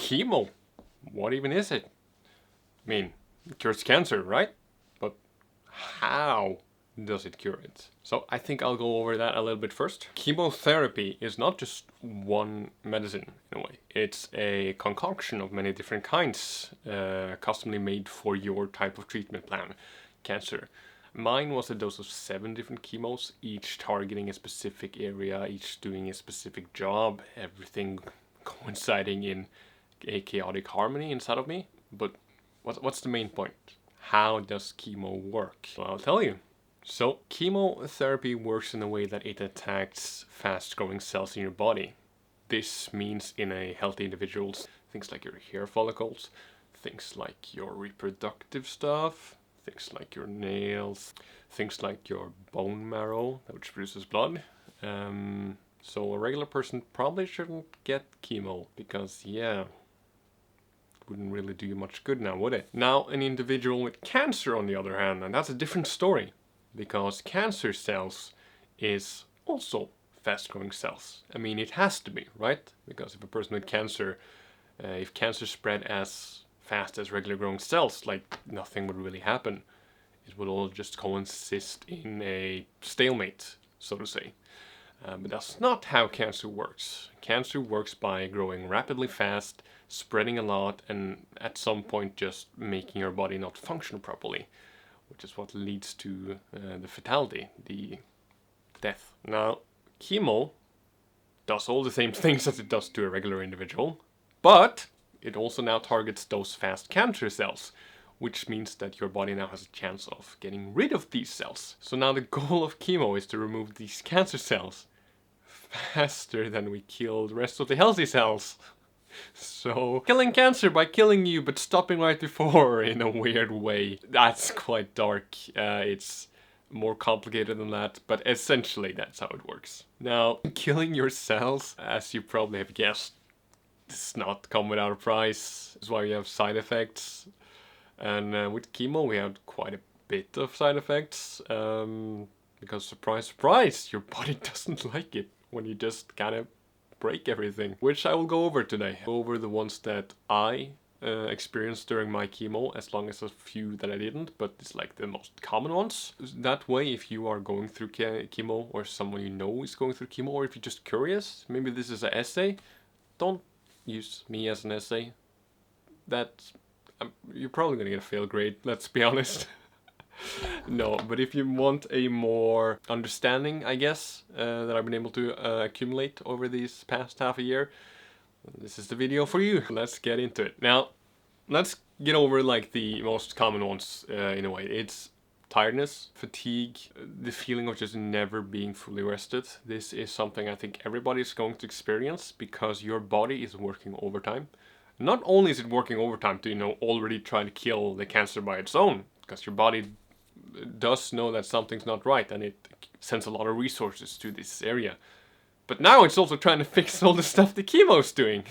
chemo, what even is it? I mean, it cures cancer, right? But how does it cure it? So I think I'll go over that a little bit first. Chemotherapy is not just one medicine in a way. It's a concoction of many different kinds, customly made for your type of treatment plan, cancer. Mine was a dose of 7 different chemos, each targeting a specific area, each doing a specific job, everything coinciding in a chaotic harmony inside of me. But what's the main point? How does chemo work? Well, I'll tell you. So, chemotherapy works in a way that it attacks fast-growing cells in your body. This means in a healthy individual, things like your hair follicles, things like your reproductive stuff, things like your nails, things like your bone marrow, which produces blood. So a regular person probably shouldn't get chemo because, yeah, wouldn't really do you much good now, would it? Now, an individual with cancer, on the other hand, and that's a different story, because cancer cells is also fast-growing cells. I mean, it has to be, right? Because if a person with cancer, if cancer spread as fast as regular growing cells, like nothing would really happen. It would all just consist in a stalemate, so to say. But that's not how cancer works. Cancer works by growing rapidly fast, spreading a lot, and at some point just making your body not function properly, which is what leads to the fatality, the death. Now, chemo does all the same things as it does to a regular individual, but it also now targets those fast cancer cells, which means that your body now has a chance of getting rid of these cells. So now the goal of chemo is to remove these cancer cells faster than we kill the rest of the healthy cells. So, killing cancer by killing you but stopping right before in a weird way. That's quite dark. It's more complicated than that, but essentially that's how it works. Now, killing your cells, as you probably have guessed, does not come without a price. That's why we have side effects. And with chemo we have quite a bit of side effects. Because surprise, surprise, your body doesn't like it when you just kind of break everything. Which I will go over today. Go over the ones that I experienced during my chemo, as long as a few that I didn't, but it's like the most common ones. That way, if you are going through chemo, or someone you know is going through chemo, or if you're just curious, maybe this is an essay, don't use me as an essay. You're probably gonna get a fail grade, let's be honest. No, but if you want a more understanding, I guess, that I've been able to accumulate over these past half a year, this is the video for you. Let's get into it. Now, let's get over like the most common ones in a way. It's tiredness, fatigue, the feeling of just never being fully rested. This is something I think everybody's going to experience because your body is working overtime. Not only is it working overtime to, already try to kill the cancer by its own, because your body does know that something's not right and it sends a lot of resources to this area. But now it's also trying to fix all the stuff the chemo's doing.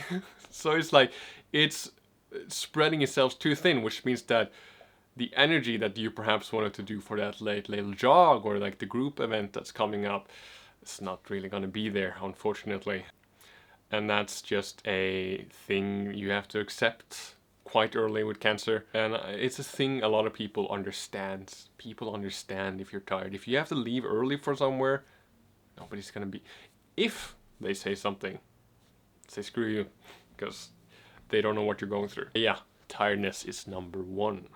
So it's like, it's spreading itself too thin, which means that the energy that you perhaps wanted to do for that late little jog or like the group event that's coming up, it's not really going to be there, unfortunately. And that's just a thing you have to accept quite early with cancer. And it's a thing a lot of people understand. People understand if you're tired. If you have to leave early for somewhere, nobody's going to be... If they say something, say screw you, because they don't know what you're going through. Yeah, tiredness is number one.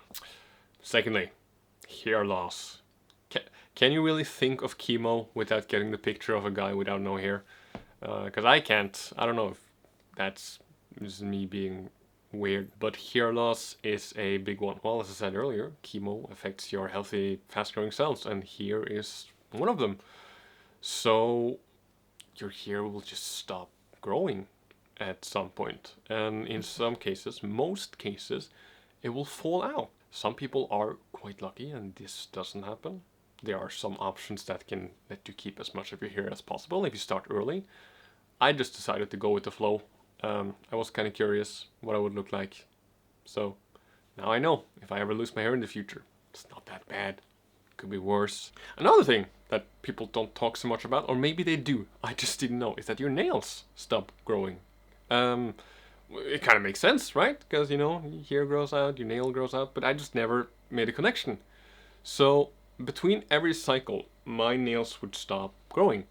Secondly, hair loss. Can you really think of chemo without getting the picture of a guy without no hair? Because I can't. I don't know if that's just me being weird. But hair loss is a big one. Well, as I said earlier, chemo affects your healthy, fast-growing cells, and hair is one of them. So your hair will just stop growing at some point. And in some cases, most cases, it will fall out. Some people are quite lucky and this doesn't happen. There are some options that can let you keep as much of your hair as possible if you start early. I just decided to go with the flow. I was kind of curious what I would look like. So now I know if I ever lose my hair in the future, it's not that bad. It could be worse. Another thing that people don't talk so much about, or maybe they do, I just didn't know, is that your nails stop growing. it kind of makes sense, right? Because, you know, your hair grows out, your nail grows out, but I just never made a connection. So between every cycle, my nails would stop growing.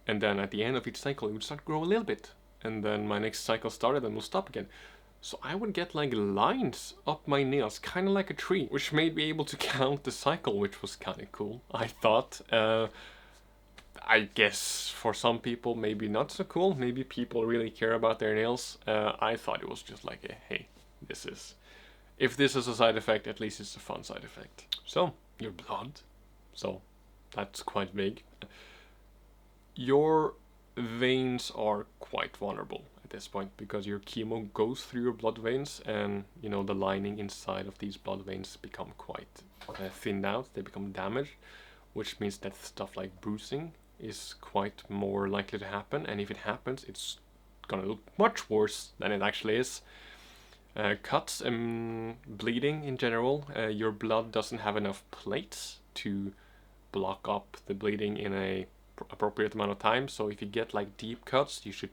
And then at the end of each cycle, it would start to grow a little bit. And then my next cycle started and will stop again. So I would get like lines up my nails, kind of like a tree, which made me able to count the cycle, which was kind of cool, I thought. I guess for some people, maybe not so cool. Maybe people really care about their nails. I thought it was just like, hey, if this is a side effect, at least it's a fun side effect. So, your blood. So, that's quite big. Your veins are quite vulnerable at this point because your chemo goes through your blood veins, and you know the lining inside of these blood veins become quite thinned out. They become damaged, which means that stuff like bruising is quite more likely to happen, and if it happens, it's gonna look much worse than it actually is. Cuts and bleeding in general, your blood doesn't have enough plates to block up the bleeding in a appropriate amount of time. So if you get like deep cuts, you should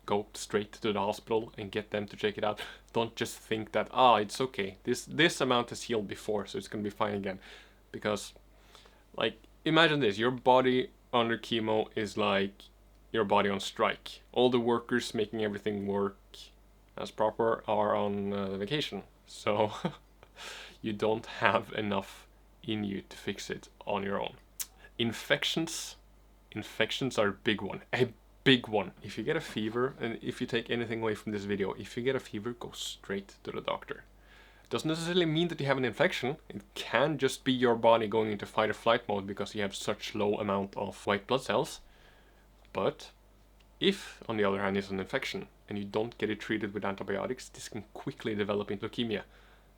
go straight to the hospital and get them to check it out. Don't just think that it's okay, this amount has healed before, so it's gonna be fine again. Because like, imagine this, your body under chemo is like your body on strike. All the workers making everything work as proper are on vacation, so you don't have enough in you to fix it on your own. Infections are a big one. If you get a fever, and if you take anything away from this video, if you get a fever, go straight to the doctor. Doesn't necessarily mean that you have an infection. It can just be your body going into fight or flight mode because you have such low amount of white blood cells. But if, on the other hand, it's an infection and you don't get it treated with antibiotics, this can quickly develop into leukemia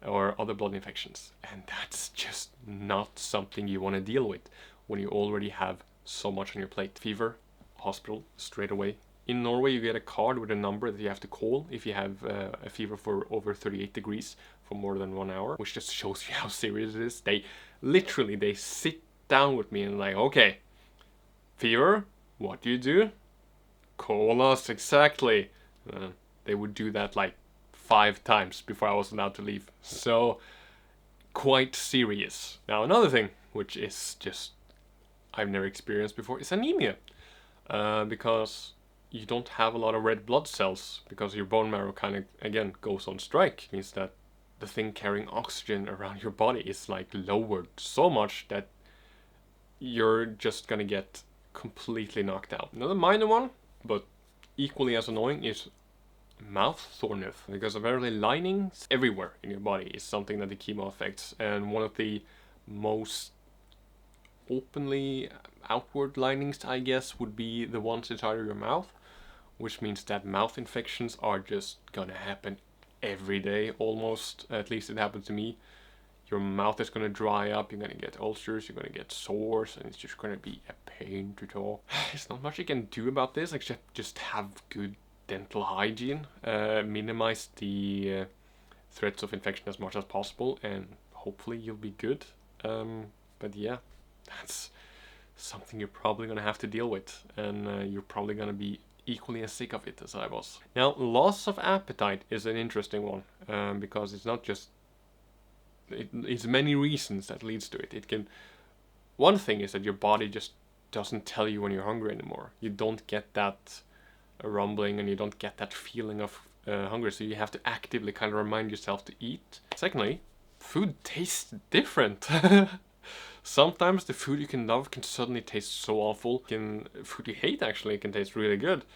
or other blood infections. And that's just not something you want to deal with when you already have so much on your plate. Fever, hospital, straight away. In Norway, you get a card with a number that you have to call if you have a fever for over 38 degrees for more than 1 hour, which just shows you how serious it is. They sit down with me and like, okay, fever, what do you do? Call us, exactly. They would do that like 5 times before I was allowed to leave. So, quite serious. Now, another thing, which is just I've never experienced before, is anemia. Because you don't have a lot of red blood cells, because your bone marrow kind of, again, goes on strike. It means that the thing carrying oxygen around your body is like lowered so much that you're just gonna get completely knocked out. Another minor one, but equally as annoying, is mouth soreness, because apparently linings everywhere in your body is something that the chemo affects, and one of the most openly outward linings, I guess, would be the ones inside of your mouth, which means that mouth infections are just gonna happen every day almost. At least it happened to me. Your mouth is gonna dry up, you're gonna get ulcers, you're gonna get sores, and it's just gonna be a pain to talk. There's not much you can do about this except just have good dental hygiene, minimize the threats of infection as much as possible, and hopefully you'll be good. But yeah, that's something you're probably gonna have to deal with, and you're probably gonna be equally as sick of it as I was. Now, loss of appetite is an interesting one, because it's not just it's many reasons that leads to it. One thing is that your body just doesn't tell you when you're hungry anymore. You don't get that rumbling, and you don't get that feeling of hunger, so you have to actively kind of remind yourself to eat. Secondly, food tastes different. Sometimes the food you can love can suddenly taste so awful. Food you hate actually can taste really good.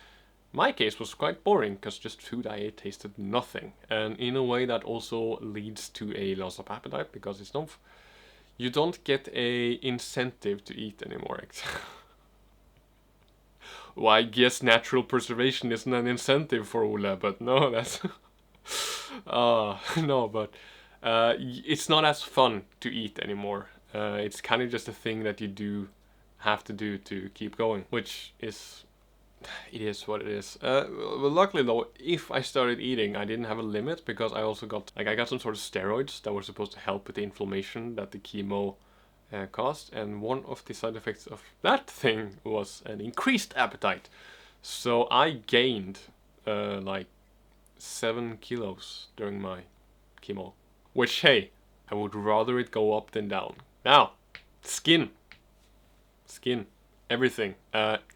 My case was quite boring, because just food I ate tasted nothing. And in a way that also leads to a loss of appetite, because you don't get a incentive to eat anymore. Well, I guess natural preservation isn't an incentive for Ole, but no, that's... no, but it's not as fun to eat anymore. It's kind of just a thing that you have to do to keep going, which is... It is what it is. Well, luckily though, if I started eating, I didn't have a limit, because I also got I got some sort of steroids that were supposed to help with the inflammation that the chemo caused, and one of the side effects of that thing was an increased appetite. So I gained like 7 kilos during my chemo. Which, hey, I would rather it go up than down. Now, skin, everything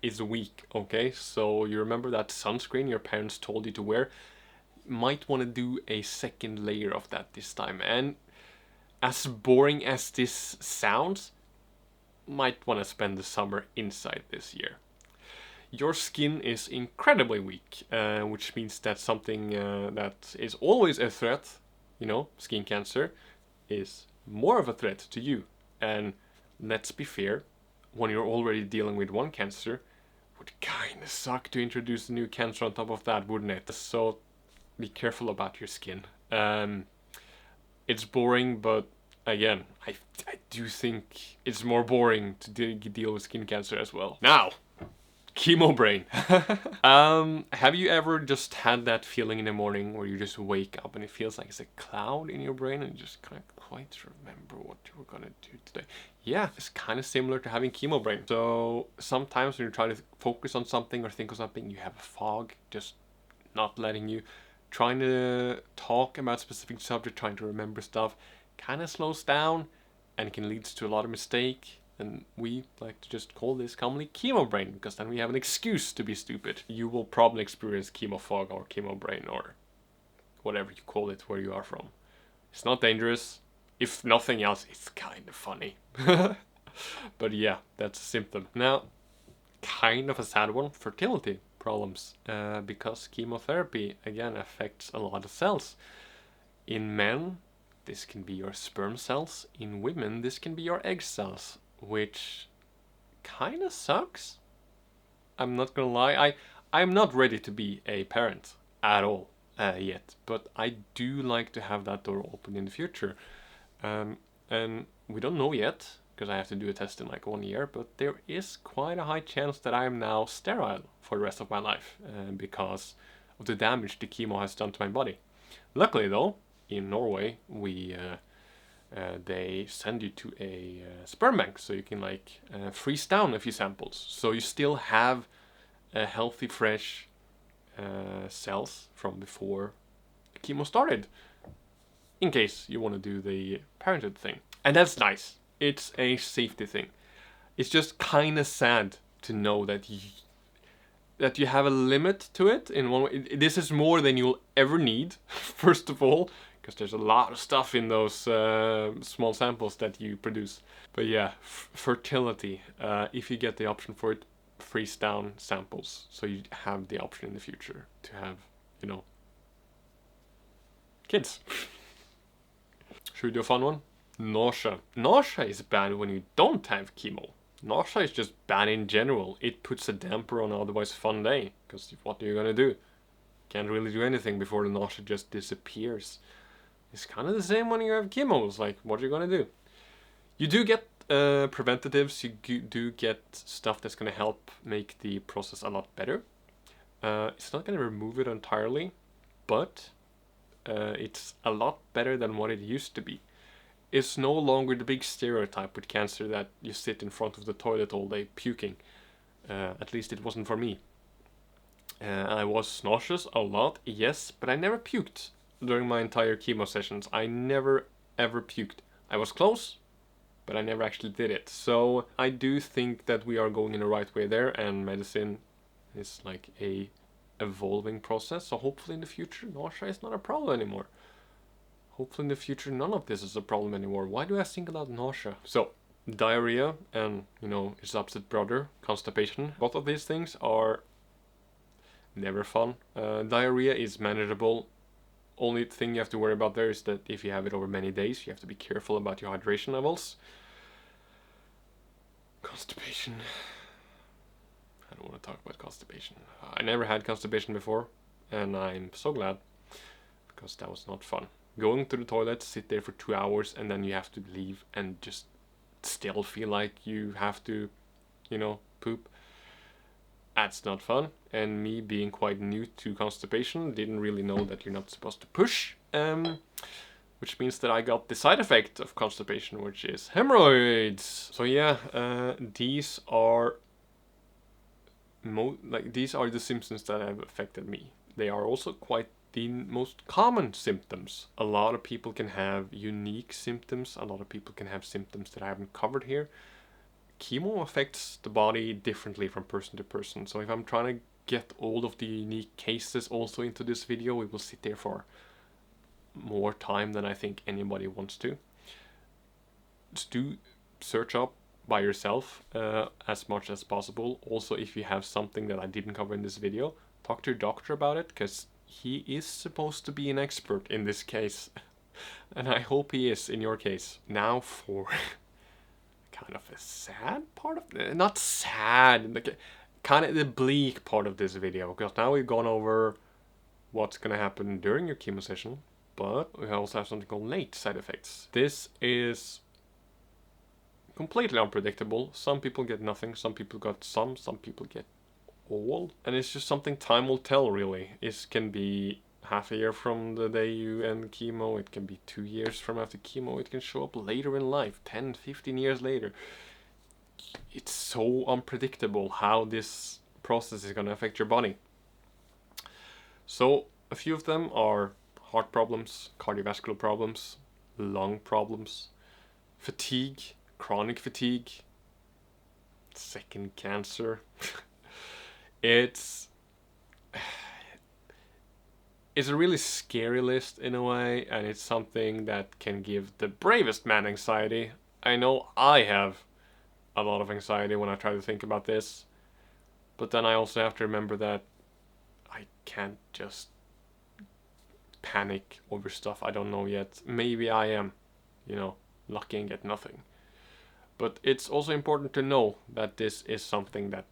is weak, okay? So you remember that sunscreen your parents told you to wear? Might want to do a second layer of that this time. And as boring as this sounds, might want to spend the summer inside this year. Your skin is incredibly weak, which means that something that is always a threat, you know, skin cancer, is more of a threat to you. And let's be fair, when you're already dealing with one cancer, it would kinda suck to introduce a new cancer on top of that, wouldn't it? So be careful about your skin. It's boring, but again, I do think it's more boring to deal with skin cancer as well. Now, Chemobrain. Have you ever just had that feeling in the morning where you just wake up and it feels like it's a cloud in your brain and you just can't quite remember what you were gonna do today? Yeah, it's kind of similar to having Chemobrain. So sometimes when you're trying to focus on something or think of something, you have a fog just not letting you. Trying to talk about specific subject, trying to remember stuff, kind of slows down and can lead to a lot of mistake. And we like to just call this commonly Chemobrain, because then we have an excuse to be stupid. You will probably experience chemo fog or Chemobrain or whatever you call it where you are from. It's not dangerous. If nothing else, it's kind of funny. But yeah, that's a symptom. Now, kind of a sad one, fertility problems, because chemotherapy again affects a lot of cells. In men, this can be your sperm cells. In women, this can be your egg cells, which kind of sucks. I'm not gonna lie, I'm not ready to be a parent at all yet, but I do like to have that door open in the future. And we don't know yet, because I have to do a test in like 1 year, but there is quite a high chance that I am now sterile for the rest of my life because of the damage the chemo has done to my body. Luckily though, in Norway, they send you to a sperm bank, so you can like freeze down a few samples, so you still have healthy, fresh cells from before the chemo started, in case you want to do the parenthood thing. And that's nice. It's a safety thing. It's just kind of sad to know that you have a limit to it in one way. This is more than you'll ever need, first of all, because there's a lot of stuff in those small samples that you produce. But yeah, fertility. If you get the option for it, freeze down samples, so you have the option in the future to have, you know, kids. Should we do a fun one? Nausea. Nausea is bad when you don't have chemo. Nausea is just bad in general. It puts a damper on an otherwise fun day, because what are you gonna do? Can't really do anything before the nausea just disappears. It's kind of the same when you have chemo. It's like, what are you gonna do? You do get preventatives. You do get stuff that's gonna help make the process a lot better. It's not gonna remove it entirely, but it's a lot better than what it used to be. It's no longer the big stereotype with cancer that you sit in front of the toilet all day puking. At least it wasn't for me. I was nauseous a lot, yes, but I never puked during my entire chemo sessions. I never ever puked. I was close, but I never actually did it. So I do think that we are going in the right way there, and medicine is like a evolving process. So hopefully in the future, nausea is not a problem anymore. Hopefully in the future none of this is a problem anymore. Why do I single out nausea? So, diarrhea and, you know, its opposite brother, constipation. Both of these things are never fun. Diarrhea is manageable. Only thing you have to worry about there is that if you have it over many days, you have to be careful about your hydration levels. Constipation. I don't want to talk about constipation. I never had constipation before, and I'm so glad, because that was not fun. Going to the toilet, sit there for 2 hours, and then you have to leave and just still feel like you have to, you know, poop. That's not fun. And me being quite new to constipation, didn't really know that you're not supposed to push, which means that I got the side effect of constipation, which is hemorrhoids. So yeah, these are the symptoms that have affected me. They are also quite the most common symptoms. A lot of people can have unique symptoms. A lot of people can have symptoms that I haven't covered here. Chemo affects the body differently from person to person. So if I'm trying to get all of the unique cases also into this video, we will sit there for more time than I think anybody wants to. Just do search up by yourself as much as possible. Also, if you have something that I didn't cover in this video, talk to your doctor about it, because he is supposed to be an expert in this case. And I hope he is in your case. Now for kind of a sad part of not sad, like kind of the bleak part of this video, because now we've gone over what's gonna happen during your chemo session, but we also have something called late side effects. This is completely unpredictable. Some people get nothing, some people got some people get all, and it's just something time will tell, really. It can be half a year from the day you end chemo, it can be 2 years from after chemo, it can show up later in life, 10, 15 years later. It's so unpredictable how this process is going to affect your body. So a few of them are heart problems, cardiovascular problems, lung problems, fatigue, chronic fatigue, second cancer. It's a really scary list in a way, and it's something that can give the bravest man anxiety. I know I have a lot of anxiety when I try to think about this, but then I also have to remember that I can't just panic over stuff I don't know yet. Maybe I am, lucky and get nothing. But it's also important to know that this is something that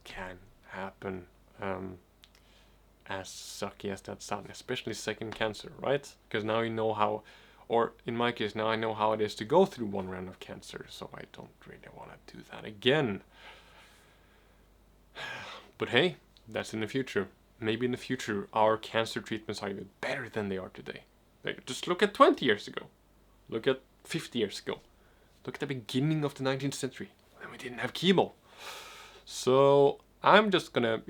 can happen, as sucky as that sounds, especially second cancer, right? Because now you know how, or in my case, now I know how it is to go through one round of cancer, so I don't really want to do that again. But hey, that's in the future. Maybe in the future our cancer treatments are even better than they are today. Like, just look at 20 years ago. Look at 50 years ago. Look at the beginning of the 19th century, when we didn't have chemo. So I'm just gonna,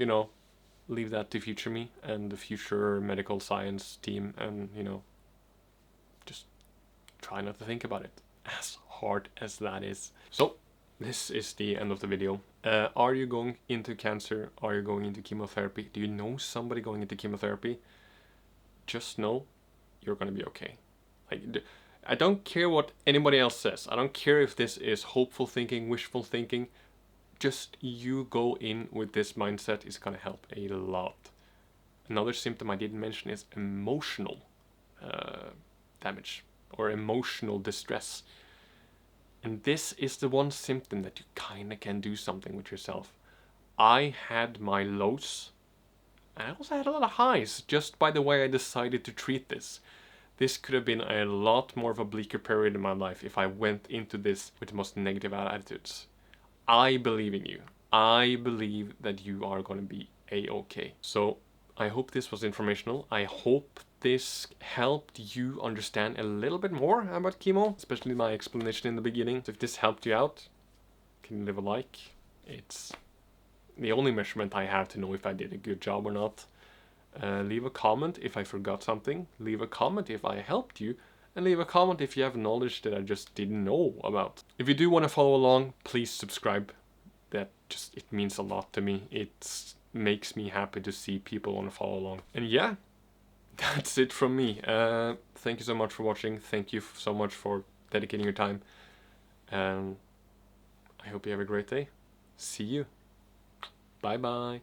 leave that to future me and the future medical science team, and, just try not to think about it, as hard as that is. So this is the end of the video. Are you going into cancer? Are you going into chemotherapy? Do you know somebody going into chemotherapy? Just know you're gonna be okay. I don't care what anybody else says. I don't care if this is hopeful thinking, wishful thinking. Just you go in with this mindset is gonna help a lot. Another symptom I didn't mention is emotional damage or emotional distress. And this is the one symptom that you kinda can do something with yourself. I had my lows, and I also had a lot of highs just by the way I decided to treat this. This could have been a lot more of a bleaker period in my life if I went into this with the most negative attitudes. I believe in you. I believe that you are going to be a-okay. So I hope this was informational. I hope this helped you understand a little bit more about chemo, especially my explanation in the beginning. So if this helped you out, can you leave a like? It's the only measurement I have to know if I did a good job or not. Leave a comment if I forgot something. Leave a comment if I helped you. And leave a comment if you have knowledge that I just didn't know about. If you do want to follow along, please subscribe. It means a lot to me. It makes me happy to see people want to follow along. And yeah, that's it from me. Thank you so much for watching. Thank you so much for dedicating your time. I hope you have a great day. See you. Bye bye.